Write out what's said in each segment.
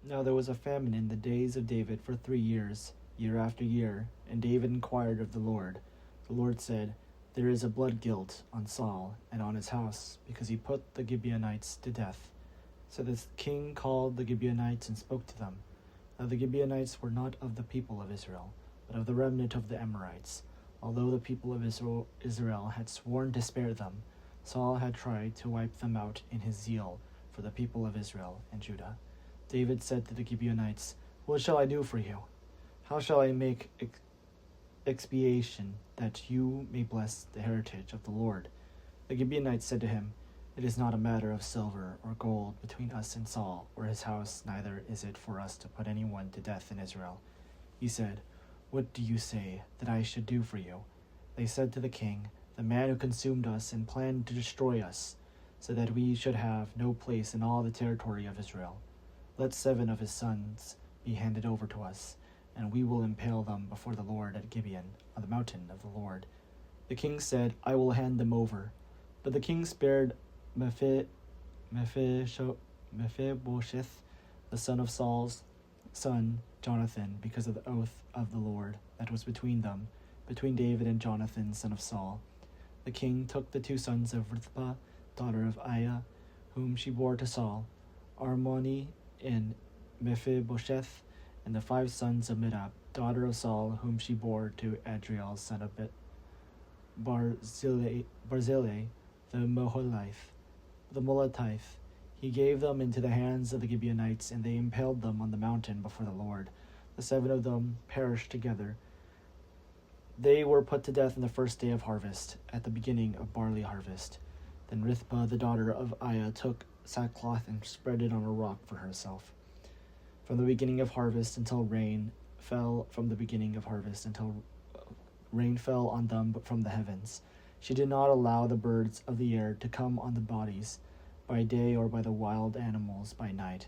Now there was a famine in the days of David for 3 years, year after year, and David inquired of the Lord. The Lord said, "There is a blood guilt on Saul and on his house, because he put the Gibeonites to death." So the king called the Gibeonites and spoke to them. Now the Gibeonites were not of the people of Israel, but of the remnant of the Amorites. Although the people of Israel had sworn to spare them, Saul had tried to wipe them out in his zeal for the people of Israel and Judah. David said to the Gibeonites, "What shall I do for you? How shall I make expiation that you may bless the heritage of the Lord?" The Gibeonites said to him, "It is not a matter of silver or gold between us and Saul or his house, neither is it for us to put anyone to death in Israel." He said, "What do you say that I should do for you?" They said to the king, "The man who consumed us and planned to destroy us, so that we should have no place in all the territory of Israel. Let 7 of his sons be handed over to us, and we will impale them before the Lord at Gibeon, on the mountain of the Lord." The king said, "I will hand them over." But the king spared Mephibosheth, the son of Saul's son Jonathan, because of the oath of the Lord that was between them, between David and Jonathan, son of Saul. The king took the 2 sons of Rizpah, daughter of Aiah, whom she bore to Saul, Armoni and Mephibosheth, and the 5 sons of Midab, daughter of Saul, whom she bore to Adriel, son of Barzillai, the Molatith. He gave them into the hands of the Gibeonites, and they impaled them on the mountain before the Lord. The 7 of them perished together. They were put to death on the first day of harvest, at the beginning of barley harvest. Then Rizpah, the daughter of Aiah, took sackcloth and spread it on a rock for herself. From the beginning of harvest until rain fell on them from the heavens. She did not allow the birds of the air to come on the bodies by day or by the wild animals by night.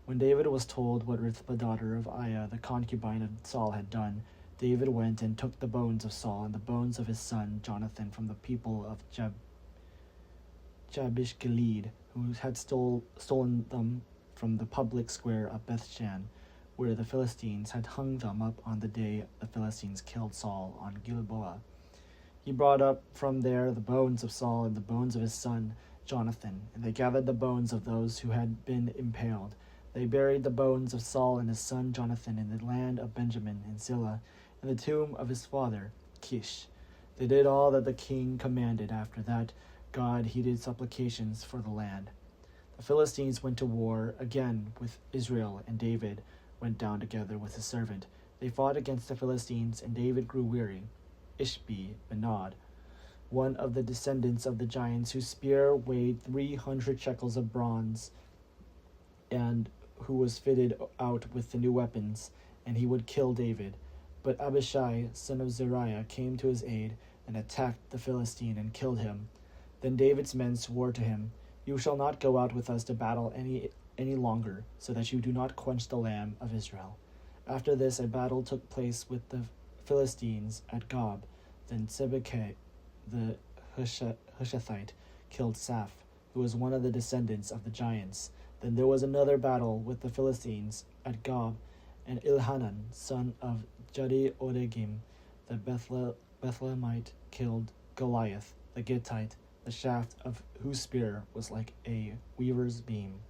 When David was told what Rizpah, daughter of Aiah, the concubine of Saul, had done, David went and took the bones of Saul and the bones of his son Jonathan from the people of Jabesh Gilead, who had stolen them from the public square of Bethshan, where the Philistines had hung them up on the day the Philistines killed Saul on Gilboa. He brought up from there the bones of Saul and the bones of his son Jonathan, and they gathered the bones of those who had been impaled. They buried the bones of Saul and his son Jonathan in the land of Benjamin in Zillah, in the tomb of his father Kish. They did all that the king commanded. After that, God heeded supplications for the land. The Philistines went to war again with Israel, and David went down together with his servant. They fought against the Philistines, and David grew weary. Ishbi-Benob, one of the descendants of the giants, whose spear weighed 300 shekels of bronze, and who was fitted out with the new weapons, and he would kill David. But Abishai, son of Zeruiah, came to his aid, and attacked the Philistine and killed him. Then David's men swore to him, "You shall not go out with us to battle any longer, so that you do not quench the lamp of Israel." After this, a battle took place with the Philistines at Gob. Then Sibbecai, the Hushathite, killed Saph, who was one of the descendants of the giants. Then there was another battle with the Philistines at Gob, and Ilhanan, son of Jedi-Odegim, the Bethlehemite, killed Goliath, the Gittite, the shaft of whose spear was like a weaver's beam.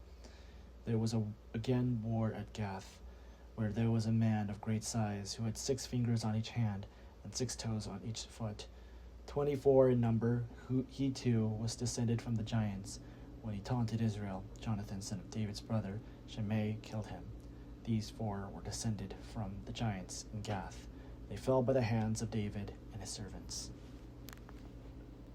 There was again war at Gath, where there was a man of great size, who had 6 fingers on each hand, and 6 toes on each foot, 24 in number. He too was descended from the giants. When he taunted Israel, Jonathan, son of David's brother, Shimei, killed him. These 4 were descended from the giants in Gath. They fell by the hands of David and his servants.